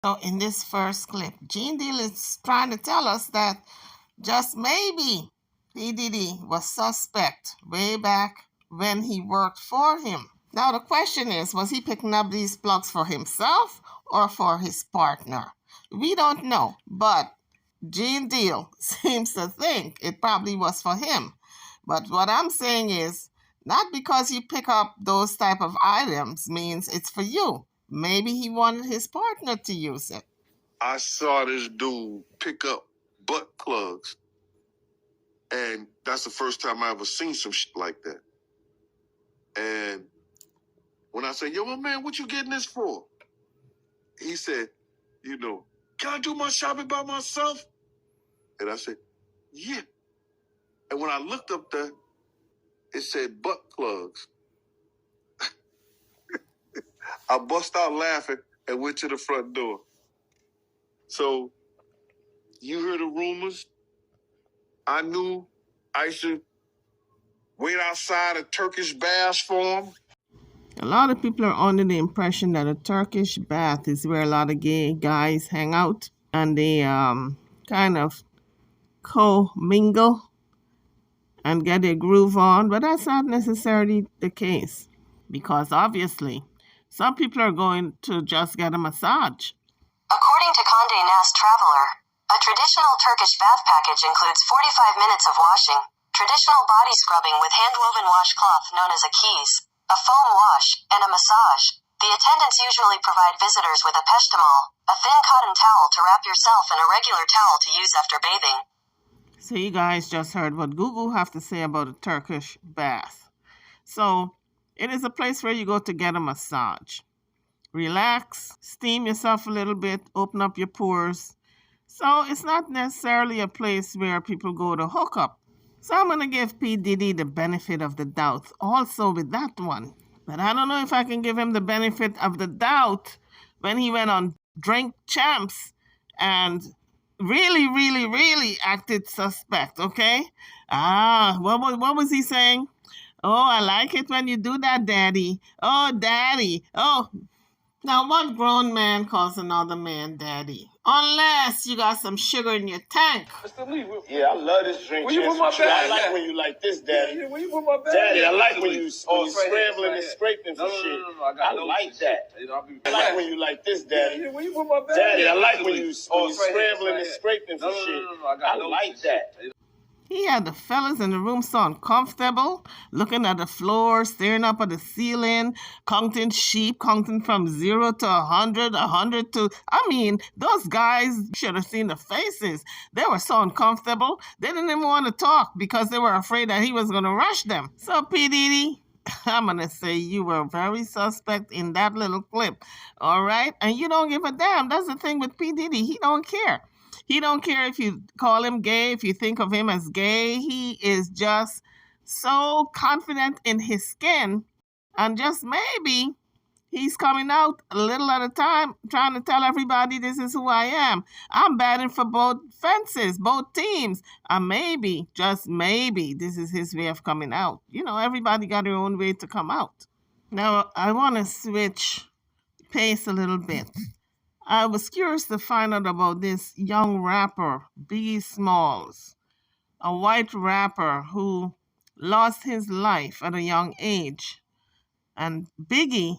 So in this first clip, Gene Deal is trying to tell us that just maybe P. Diddy was suspect way back when he worked for him. Now the question is, was he picking up these plugs for himself or for his partner? We don't know, but Gene Deal seems to think it probably was for him. But what I'm saying is, not because you pick up those type of items means it's for you. Maybe he wanted his partner to use it. I saw this dude pick up butt plugs, and that's the first time I ever seen some shit like that. And when I said, yo, my man, what you getting this for? He said, can I do my shopping by myself? And I said, yeah. And when I looked up there, it said butt plugs. I bust out laughing and went to the front door. So you heard the rumors. I knew I should wait outside a Turkish bath for him. A lot of people are under the impression that a Turkish bath is where a lot of gay guys hang out and they kind of co-mingle and get their groove on, but that's not necessarily the case because obviously some people are going to just get a massage. According to Condé Nast Traveler, a traditional Turkish bath package includes 45 minutes of washing, traditional body scrubbing with hand-woven washcloth known as a keys, a foam wash, and a massage. The attendants usually provide visitors with a peshtamal, a thin cotton towel to wrap yourself and a regular towel to use after bathing. So you guys just heard what Google have to say about a Turkish bath. So it is a place where you go to get a massage. Relax, steam yourself a little bit, open up your pores. So it's not necessarily a place where people go to hook up. So I'm going to give P. Diddy the benefit of the doubt also with that one. But I don't know if I can give him the benefit of the doubt when he went on Drink Champs and really acted suspect, okay? What was he saying? Oh, I like it when you do that, Daddy. Oh, Daddy. Oh, now what grown man calls another man Daddy? Unless you got some sugar in your tank. Yeah, I love this drink. Where you put my bag? I like when you like this, Daddy. Yeah, where you put my bag? Daddy, I like when you scrambling and scraping for shit. I like that. I like when you like this, Daddy. Yeah, where you put my bag? Daddy, I like when you scrambling and scraping for shit. I like that. He had the fellas in the room so uncomfortable, looking at the floor, staring up at the ceiling, counting sheep, counting from 0 to 100, 100 to... I mean, those guys should have seen the faces. They were so uncomfortable, they didn't even want to talk because they were afraid that he was going to rush them. So, P. Diddy, I'm going to say you were very suspect in that little clip, all right? And you don't give a damn. That's the thing with P. Diddy. He don't care. He don't care if you call him gay, if you think of him as gay. He is just so confident in his skin. And just maybe he's coming out a little at a time, trying to tell everybody this is who I am. I'm batting for both fences, both teams. And maybe, just maybe, this is his way of coming out. You know, everybody got their own way to come out. Now, I want to switch pace a little bit. I was curious to find out about this young rapper, Biggie Smalls, a white rapper who lost his life at a young age. And Biggie,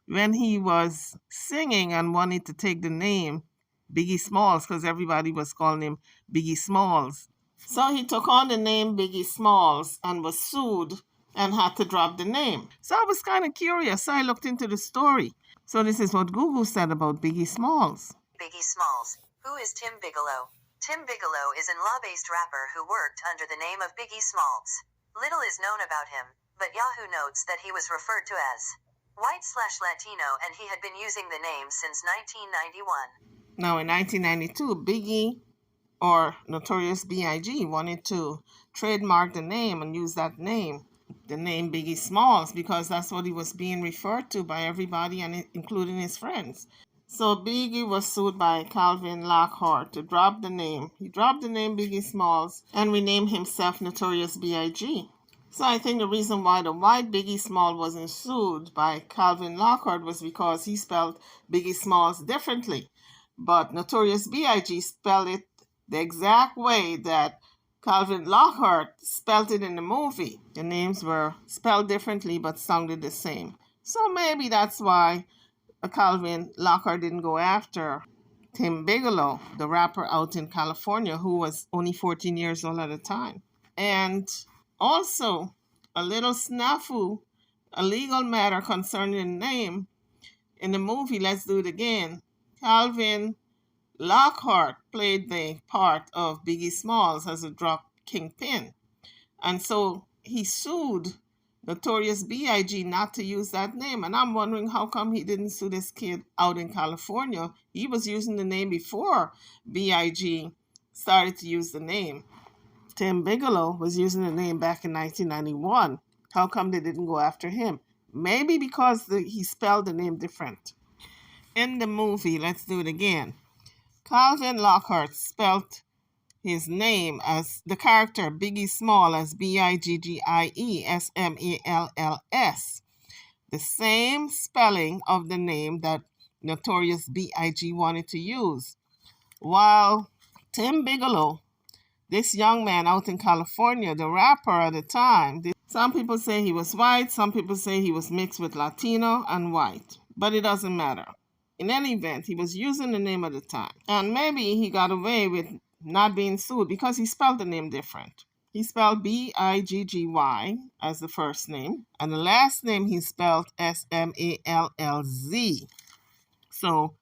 when he was singing and wanted to take the name Biggie Smalls, because everybody was calling him Biggie Smalls. So he took on the name Biggie Smalls and was sued and had to drop the name. So I was kind of curious, so I looked into the story. So this is what Google said about Biggie Smalls. Biggie Smalls. Who is Tim Bigelow? Tim Bigelow is an law-based rapper who worked under the name of Biggie Smalls. Little is known about him, but Yahoo notes that he was referred to as white/Latino and he had been using the name since 1991. Now in 1992, Biggie, or Notorious B.I.G., wanted to trademark the name and use that name, the name Biggie Smalls, because that's what he was being referred to by everybody, and including his friends. So Biggie was sued by Calvin Lockhart to drop the name. He dropped the name Biggie Smalls and renamed himself Notorious B.I.G. So I think the reason why the white Biggie Smalls wasn't sued by Calvin Lockhart was because he spelled Biggie Smalls differently. But Notorious B.I.G. spelled it the exact way that Calvin Lockhart spelled it in the movie. The names were spelled differently but sounded the same. So maybe that's why Calvin Lockhart didn't go after Tim Bigelow, the rapper out in California who was only 14 years old at the time. And also, a little snafu, a legal matter concerning the name in the movie Let's Do It Again. Calvin Lockhart played the part of Biggie Smalls as a drug kingpin. And so he sued Notorious B.I.G. not to use that name. And I'm wondering how come he didn't sue this kid out in California. He was using the name before B.I.G. started to use the name. Tim Bigelow was using the name back in 1991. How come they didn't go after him? Maybe because he spelled the name different. In the movie Let's Do It Again, Calvin Lockhart spelled his name as the character Biggie Small as Biggie Smalls, the same spelling of the name that Notorious B.I.G. wanted to use. While Tim Bigelow, this young man out in California, the rapper at the time, some people say he was white, some people say he was mixed with Latino and white, but it doesn't matter. In any event, he was using the name at the time. And maybe he got away with not being sued because he spelled the name different. He spelled B-I-G-G-Y as the first name, and the last name he spelled S-M-A-L-L-Z. So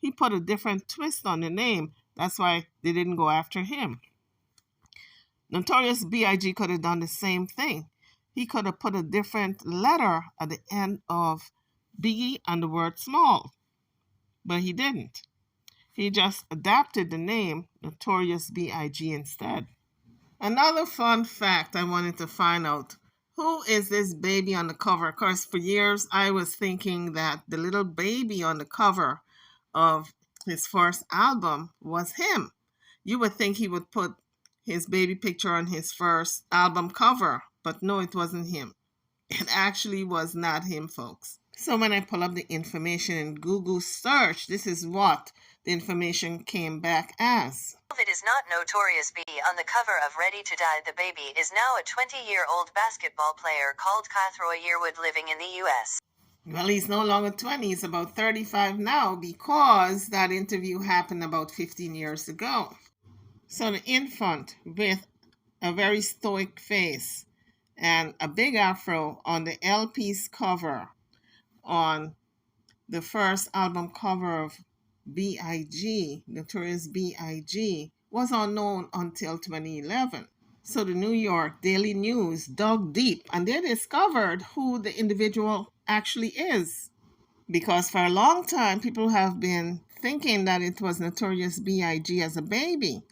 he put a different twist on the name. That's why they didn't go after him. Notorious B.I.G. could have done the same thing. He could have put a different letter at the end of Biggie and the word small. But he didn't. He just adapted the name Notorious B.I.G. instead. Another fun fact I wanted to find out, who is this baby on the cover? Of course, for years I was thinking that the little baby on the cover of his first album was him. You would think he would put his baby picture on his first album cover, but no, it wasn't him. It actually was not him, folks. So when I pull up the information in Google search, this is what the information came back as. It is not Notorious B. On the cover of Ready to Die, the baby is now a 20-year-old basketball player called Cathroy Yearwood living in the U.S. Well, he's no longer 20. He's about 35 now because that interview happened about 15 years ago. So the infant with a very stoic face and a big afro on the LP's cover, on the first album cover of B.I.G., Notorious B.I.G., was unknown until 2011. So the New York Daily News dug deep and they discovered who the individual actually is. Because for a long time, people have been thinking that it was Notorious B.I.G. as a baby,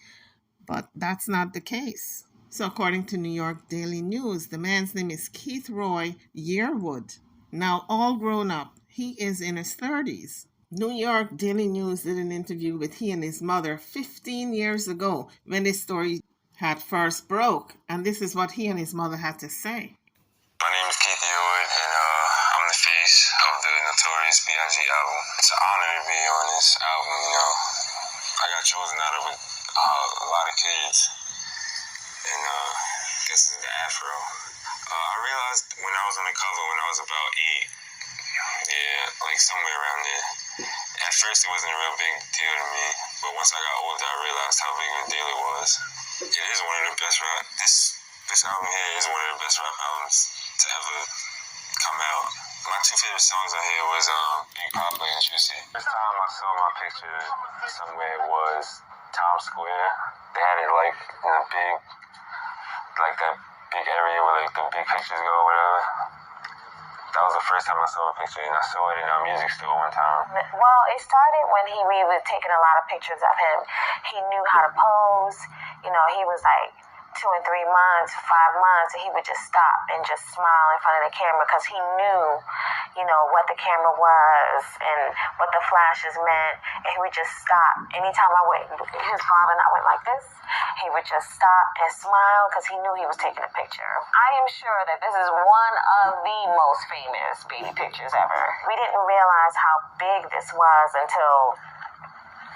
but that's not the case. So according to New York Daily News, the man's name is Cathroy Yearwood. Now all grown up, he is in his 30s. New York Daily News did an interview with he and his mother 15 years ago when this story had first broke. And this is what he and his mother had to say. My name is Keith Yearwood, and I'm the face of the Notorious B.I.G. album. It's an honor to be on this album, you know. I got chosen out of a lot of kids, and this is the afro. I realized when I was on the cover, when I was about 8, yeah, like somewhere around there. At first, it wasn't a real big deal to me, but once I got older, I realized how big of a deal it was. It is one of the best rap. This album here is one of the best rap albums to ever come out. My two favorite songs on here was Big Papa and Juicy. First time I saw my picture somewhere was Times Square. They had it like in a big, like that big area where like the big pictures go or whatever. That was the first time I saw a picture, and I saw it in a music store one time. Well, it started when we were taking a lot of pictures of him. He knew how to pose. You know, he was like 2 and 3 months, 5 months, and he would just stop and just smile in front of the camera because he knew, you know, what the camera was and what the flashes meant, and he would just stop. Anytime I went, his father and I went like this, he would just stop and smile because he knew he was taking a picture. I am sure that this is one of the most famous baby pictures ever. We didn't realize how big this was until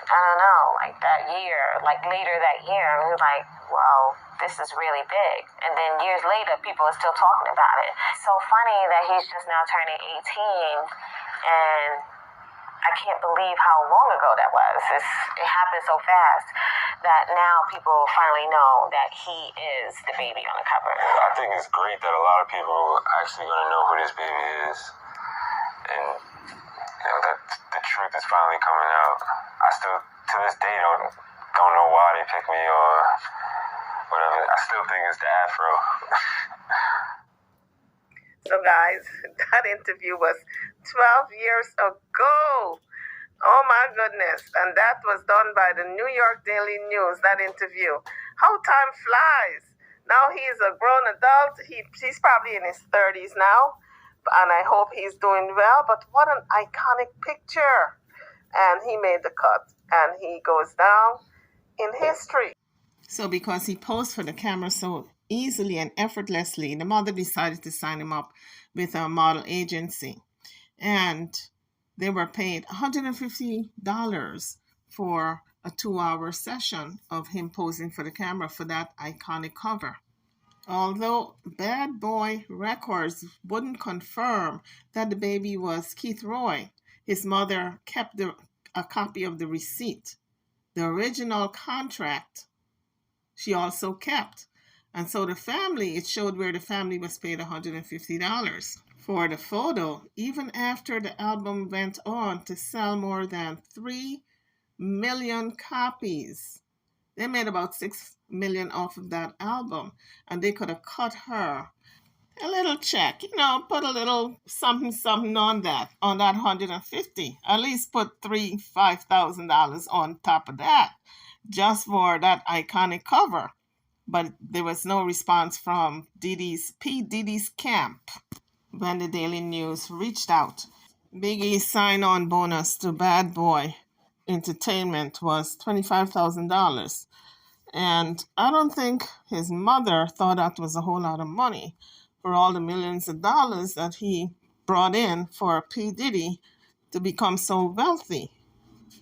I don't know, like that year, like later that year, and we were like, whoa, this is really big. And then years later, people are still talking about it. So funny that he's just now turning 18, and I can't believe how long ago that was. It happened so fast that now people finally know that he is the baby on the cover. I think it's great that a lot of people are actually going to know who this baby is. And that the truth is finally coming out. I still, to this day, don't know why they picked me or whatever. I still think it's the afro. So guys, that interview was 12 years ago. Oh my goodness. And that was done by the New York Daily News, that interview. How time flies. Now he's a grown adult. He's probably in his 30s now. And I hope he's doing well. But what an iconic picture. And he made the cut. And he goes down in history. So because he posed for the camera so easily and effortlessly, the mother decided to sign him up with a model agency. And they were paid $150 for a 2-hour session of him posing for the camera for that iconic cover. Although Bad Boy Records wouldn't confirm that the baby was Keith Roy, his mother kept a copy of the receipt. The original contract she also kept. And so it showed where the family was paid $150 for the photo, even after the album went on to sell more than 3 million copies. They made about 6 million off of that album, and they could have cut her a little check, put a little something on that 150. At least put $5,000 on top of that, just for that iconic cover. But there was no response from P.Diddy's camp when the Daily News reached out. Biggie's sign-on bonus to Bad Boy Entertainment was $25,000. And I don't think his mother thought that was a whole lot of money for all the millions of dollars that he brought in for P. Diddy to become so wealthy.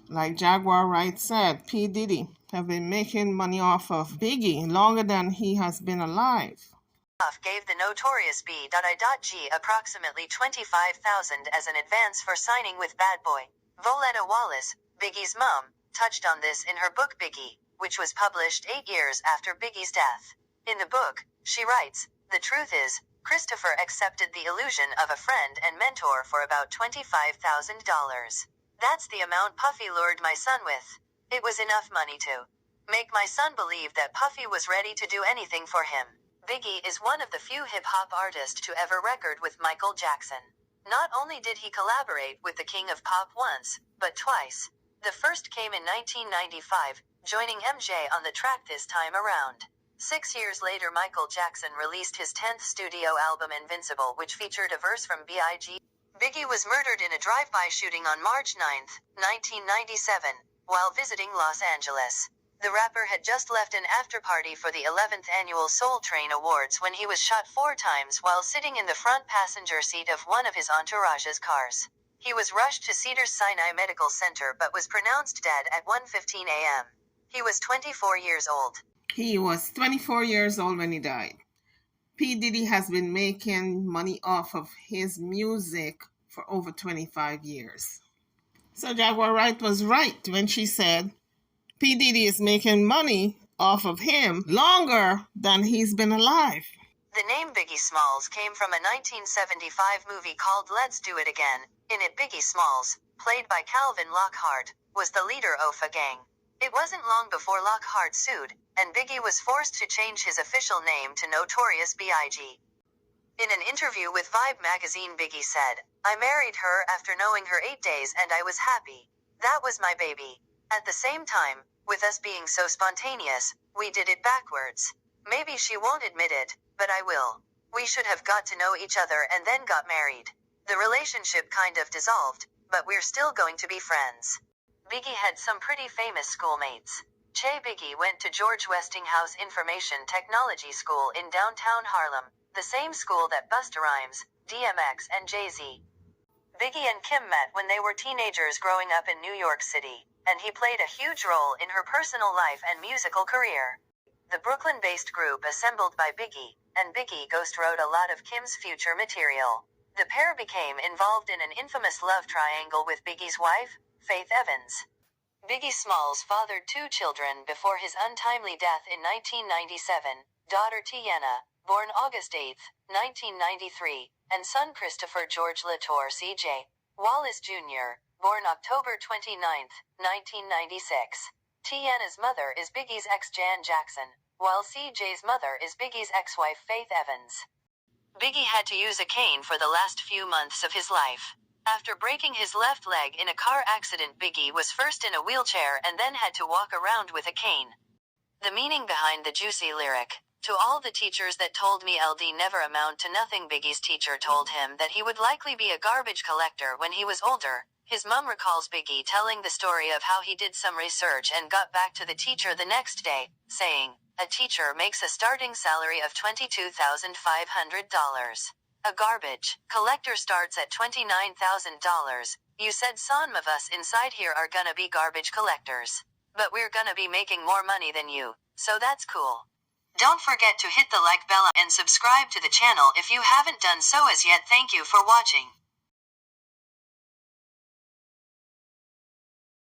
Like Jaguar Wright said, P. Diddy have been making money off of Biggie longer than he has been alive. Gave the notorious B.I.G. approximately $25,000 as an advance for signing with Bad Boy. Voletta Wallace, Biggie's mom, touched on this in her book Biggie, which was published 8 years after Biggie's death. In the book, she writes, "The truth is, Christopher accepted the illusion of a friend and mentor for about $25,000. That's the amount Puffy lured my son with. It was enough money to make my son believe that Puffy was ready to do anything for him." Biggie is one of the few hip-hop artists to ever record with Michael Jackson. Not only did he collaborate with the King of Pop once, but twice. The first came in 1995, joining MJ on the track this time around. 6 years later, Michael Jackson released his 10th studio album Invincible, which featured a verse from B.I.G. Biggie was murdered in a drive-by shooting on March 9, 1997, while visiting Los Angeles. The rapper had just left an after-party for the 11th annual Soul Train Awards when he was shot 4 times while sitting in the front passenger seat of one of his entourage's cars. He was rushed to Cedars-Sinai Medical Center but was pronounced dead at 1:15 a.m. He was 24 years old. He was 24 years old when he died. P. Diddy has been making money off of his music for over 25 years. So Jaguar Wright was right when she said P. Diddy is making money off of him longer than he's been alive. The name Biggie Smalls came from a 1975 movie called Let's Do It Again. In it, Biggie Smalls, played by Calvin Lockhart, was the leader of a gang. It wasn't long before Lockhart sued, and Biggie was forced to change his official name to Notorious B.I.G. In an interview with Vibe magazine, Biggie said, "I married her after knowing her 8 days and I was happy. That was my baby. At the same time, with us being so spontaneous, we did it backwards. Maybe she won't admit it, but I will. We should have got to know each other and then got married. The relationship kind of dissolved, but we're still going to be friends." Biggie had some pretty famous schoolmates. Che Biggie went to George Westinghouse Information Technology School in downtown Harlem, the same school that Busta Rhymes, DMX, and Jay-Z. Biggie and Kim met when they were teenagers growing up in New York City. and he played a huge role in her personal life and musical career. The Brooklyn-based group assembled by Biggie, and Biggie ghost-wrote a lot of Kim's future material. The pair became involved in an infamous love triangle with Biggie's wife, Faith Evans. Biggie Smalls fathered 2 children before his untimely death in 1997, daughter Tiana, born August 8, 1993, and son Christopher George Latour C.J. Wallace Jr., born October 29, 1996. Tiana's mother is Biggie's ex Jan Jackson, while C.J.'s mother is Biggie's ex-wife Faith Evans. Biggie had to use a cane for the last few months of his life. After breaking his left leg in a car accident, Biggie was first in a wheelchair and then had to walk around with a cane. The meaning behind the juicy lyric, "To all the teachers that told me LD never amount to nothing." Biggie's teacher told him that he would likely be a garbage collector when he was older. His mom recalls Biggie telling the story of how he did some research and got back to the teacher the next day, saying, "A teacher makes a starting salary of $22,500. A garbage collector starts at $29,000. You said some of us inside here are gonna be garbage collectors. But we're gonna be making more money than you, so that's cool." Don't forget to hit the like bell and subscribe to the channel if you haven't done so as yet. Thank you for watching.